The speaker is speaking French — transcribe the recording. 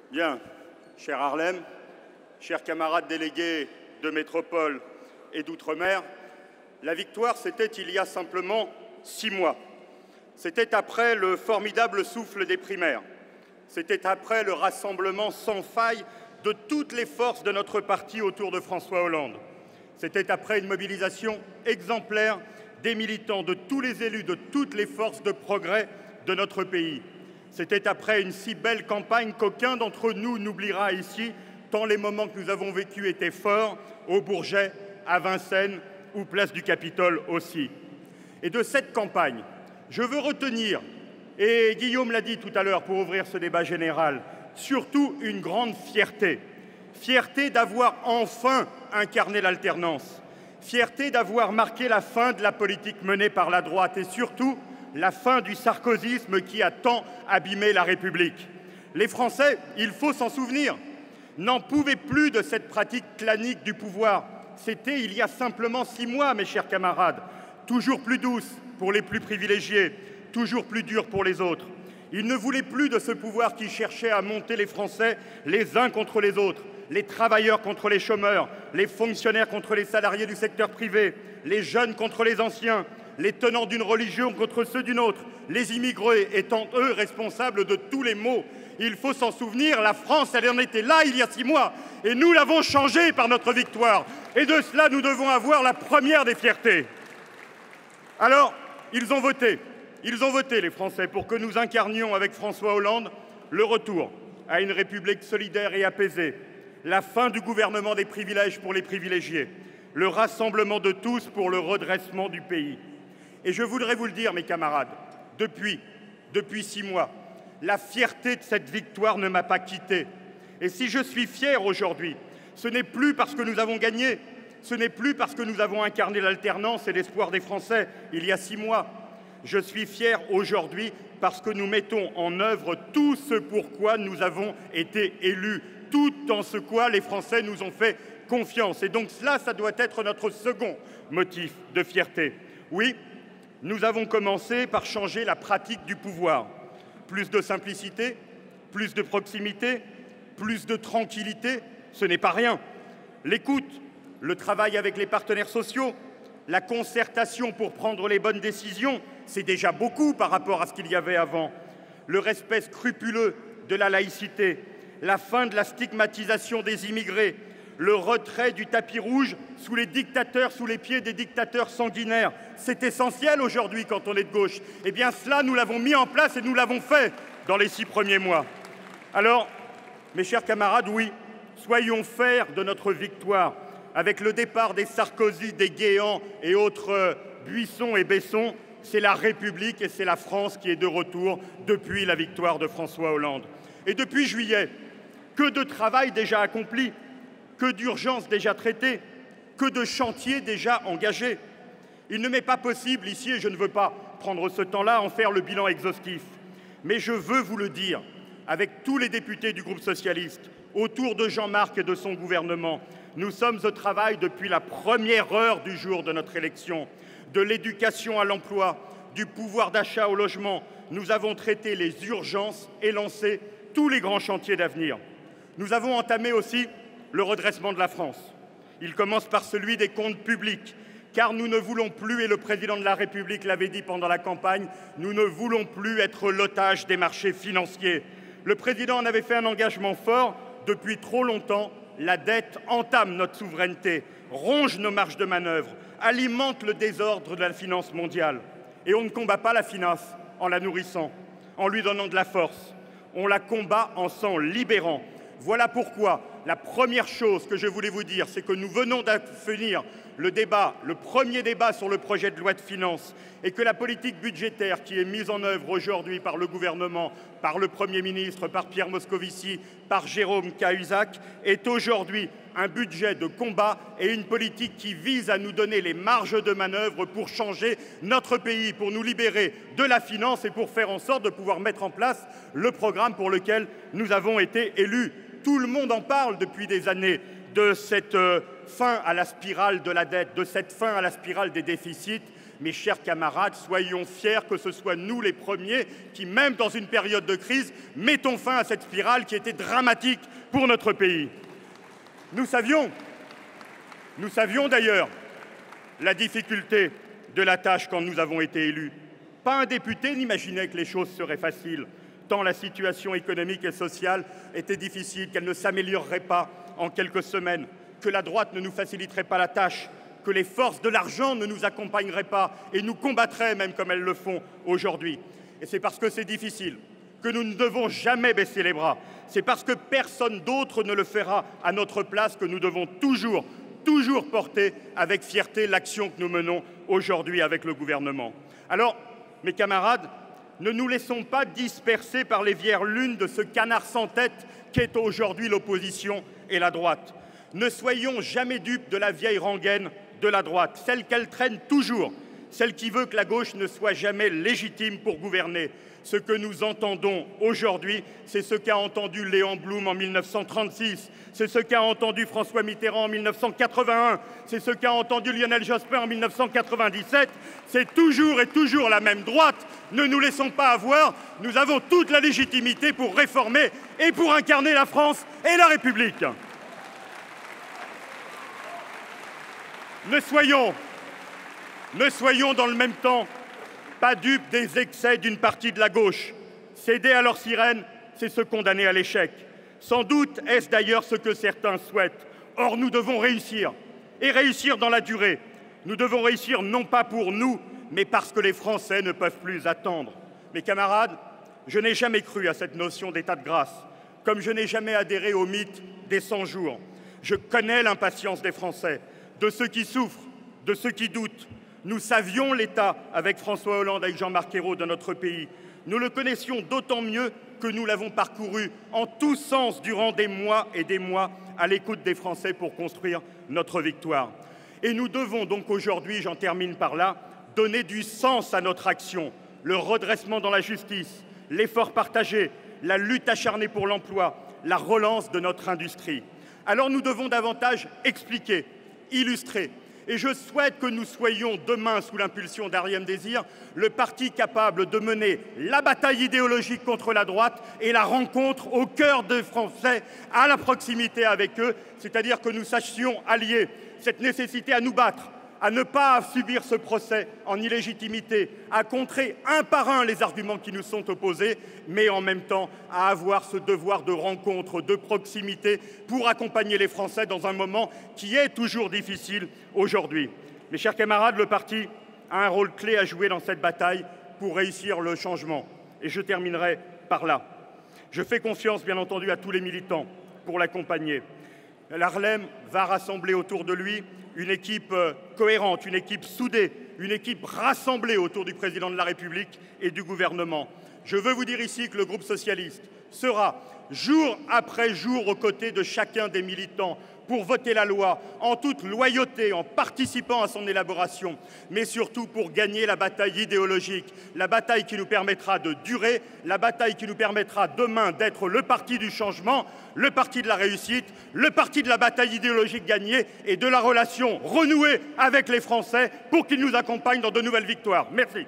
Bien, cher Harlem, chers camarades délégués de métropole et d'outre-mer, la victoire, c'était il y a simplement 6 mois. C'était après le formidable souffle des primaires. C'était après le rassemblement sans faille de toutes les forces de notre parti autour de François Hollande. C'était après une mobilisation exemplaire des militants, de tous les élus, de toutes les forces de progrès de notre pays. C'était après une si belle campagne qu'aucun d'entre nous n'oubliera ici, tant les moments que nous avons vécus étaient forts, au Bourget, à Vincennes ou place du Capitole aussi. Et de cette campagne, je veux retenir, et Guillaume l'a dit tout à l'heure pour ouvrir ce débat général, surtout une grande fierté. Fierté d'avoir enfin incarné l'alternance. Fierté d'avoir marqué la fin de la politique menée par la droite et surtout la fin du sarkozysme qui a tant abîmé la République. Les Français, il faut s'en souvenir, n'en pouvaient plus de cette pratique clanique du pouvoir. C'était il y a simplement 6 mois, mes chers camarades, toujours plus douce pour les plus privilégiés, toujours plus dure pour les autres. Ils ne voulaient plus de ce pouvoir qui cherchait à monter les Français les uns contre les autres, les travailleurs contre les chômeurs, les fonctionnaires contre les salariés du secteur privé, les jeunes contre les anciens, les tenants d'une religion contre ceux d'une autre, les immigrés étant eux responsables de tous les maux. Il faut s'en souvenir, la France, elle en était là il y a 6 mois, et nous l'avons changée par notre victoire. Et de cela, nous devons avoir la première des fiertés. Alors, ils ont voté, les Français, pour que nous incarnions avec François Hollande le retour à une République solidaire et apaisée, la fin du gouvernement des privilèges pour les privilégiés, le rassemblement de tous pour le redressement du pays. Et je voudrais vous le dire, mes camarades, depuis 6 mois, la fierté de cette victoire ne m'a pas quitté. Et si je suis fier aujourd'hui, ce n'est plus parce que nous avons gagné, ce n'est plus parce que nous avons incarné l'alternance et l'espoir des Français il y a 6 mois. Je suis fier aujourd'hui parce que nous mettons en œuvre tout ce pourquoi nous avons été élus, tout en ce quoi les Français nous ont fait confiance. Et donc cela, ça doit être notre second motif de fierté. Oui, nous avons commencé par changer la pratique du pouvoir. Plus de simplicité, plus de proximité, plus de tranquillité, ce n'est pas rien. L'écoute, le travail avec les partenaires sociaux, la concertation pour prendre les bonnes décisions, c'est déjà beaucoup par rapport à ce qu'il y avait avant. Le respect scrupuleux de la laïcité, la fin de la stigmatisation des immigrés, le retrait du tapis rouge sous les pieds des dictateurs sanguinaires. C'est essentiel aujourd'hui quand on est de gauche. Eh bien cela, nous l'avons mis en place et nous l'avons fait dans les 6 premiers mois. Alors, mes chers camarades, oui, soyons fiers de notre victoire. Avec le départ des Sarkozy, des Guéant et autres Buisson et Besson, c'est la République et c'est la France qui est de retour depuis la victoire de François Hollande. Et depuis juillet, que de travail déjà accompli, que d'urgences déjà traitées, que de chantiers déjà engagés. Il ne m'est pas possible ici, et je ne veux pas prendre ce temps-là, en faire le bilan exhaustif. Mais je veux vous le dire, avec tous les députés du groupe socialiste, autour de Jean-Marc et de son gouvernement, nous sommes au travail depuis la première heure du jour de notre élection. De l'éducation à l'emploi, du pouvoir d'achat au logement, nous avons traité les urgences et lancé tous les grands chantiers d'avenir. Nous avons entamé aussi le redressement de la France. Il commence par celui des comptes publics, car nous ne voulons plus, et le président de la République l'avait dit pendant la campagne, nous ne voulons plus être l'otage des marchés financiers. Le président en avait fait un engagement fort. Depuis trop longtemps, la dette entame notre souveraineté, ronge nos marges de manœuvre, alimente le désordre de la finance mondiale. Et on ne combat pas la finance en la nourrissant, en lui donnant de la force. On la combat en s'en libérant. Voilà pourquoi la première chose que je voulais vous dire, c'est que nous venons de finir le premier débat sur le projet de loi de finances et que la politique budgétaire qui est mise en œuvre aujourd'hui par le gouvernement, par le Premier ministre, par Pierre Moscovici, par Jérôme Cahuzac, est aujourd'hui un budget de combat et une politique qui vise à nous donner les marges de manœuvre pour changer notre pays, pour nous libérer de la finance et pour faire en sorte de pouvoir mettre en place le programme pour lequel nous avons été élus. Tout le monde en parle depuis des années de cette fin à la spirale de la dette, de cette fin à la spirale des déficits. Mes chers camarades, soyons fiers que ce soit nous les premiers qui, même dans une période de crise, mettons fin à cette spirale qui était dramatique pour notre pays. Nous savions d'ailleurs la difficulté de la tâche quand nous avons été élus. Pas un député n'imaginait que les choses seraient faciles, tant la situation économique et sociale était difficile, qu'elle ne s'améliorerait pas en quelques semaines, que la droite ne nous faciliterait pas la tâche, que les forces de l'argent ne nous accompagneraient pas et nous combattraient même comme elles le font aujourd'hui. Et c'est parce que c'est difficile que nous ne devons jamais baisser les bras. C'est parce que personne d'autre ne le fera à notre place que nous devons toujours porter avec fierté l'action que nous menons aujourd'hui avec le gouvernement. Alors, mes camarades, ne nous laissons pas disperser par les vieilles lunes de ce canard sans tête qu'est aujourd'hui l'opposition et la droite. Ne soyons jamais dupes de la vieille rengaine de la droite, celle qu'elle traîne toujours, celle qui veut que la gauche ne soit jamais légitime pour gouverner. Ce que nous entendons aujourd'hui, c'est ce qu'a entendu Léon Blum en 1936, c'est ce qu'a entendu François Mitterrand en 1981, c'est ce qu'a entendu Lionel Jospin en 1997. C'est toujours et toujours la même droite. Ne nous laissons pas avoir. Nous avons toute la légitimité pour réformer et pour incarner la France et la République. Ne soyons dans le même temps pas dupes des excès d'une partie de la gauche. Céder à leurs sirènes, c'est se condamner à l'échec. Sans doute est-ce d'ailleurs ce que certains souhaitent. Or, nous devons réussir, et réussir dans la durée. Nous devons réussir non pas pour nous, mais parce que les Français ne peuvent plus attendre. Mes camarades, je n'ai jamais cru à cette notion d'état de grâce, comme je n'ai jamais adhéré au mythe des 100 jours. Je connais l'impatience des Français, de ceux qui souffrent, de ceux qui doutent. Nous savions l'état avec François Hollande, avec Jean-Marc Ayrault de notre pays. Nous le connaissions d'autant mieux que nous l'avons parcouru en tous sens durant des mois et des mois à l'écoute des Français pour construire notre victoire. Et nous devons donc aujourd'hui, j'en termine par là, donner du sens à notre action, le redressement dans la justice, l'effort partagé, la lutte acharnée pour l'emploi, la relance de notre industrie. Alors nous devons davantage expliquer, illustrer. Et je souhaite que nous soyons demain, sous l'impulsion d'Arième Désir, le parti capable de mener la bataille idéologique contre la droite et la rencontre au cœur des Français, à la proximité avec eux, c'est-à-dire que nous sachions allier cette nécessité à nous battre, à ne pas subir ce procès en illégitimité, à contrer un par un les arguments qui nous sont opposés, mais en même temps à avoir ce devoir de rencontre, de proximité pour accompagner les Français dans un moment qui est toujours difficile aujourd'hui. Mes chers camarades, le parti a un rôle clé à jouer dans cette bataille pour réussir le changement. Et je terminerai par là. Je fais confiance, bien entendu, à tous les militants pour l'accompagner. L'Harlem va rassembler autour de lui une équipe cohérente, une équipe soudée, une équipe rassemblée autour du président de la République et du gouvernement. Je veux vous dire ici que le groupe socialiste sera jour après jour aux côtés de chacun des militants pour voter la loi en toute loyauté, en participant à son élaboration, mais surtout pour gagner la bataille idéologique, la bataille qui nous permettra de durer, la bataille qui nous permettra demain d'être le parti du changement, le parti de la réussite, le parti de la bataille idéologique gagnée et de la relation renouée avec les Français pour qu'ils nous accompagnent dans de nouvelles victoires. Merci.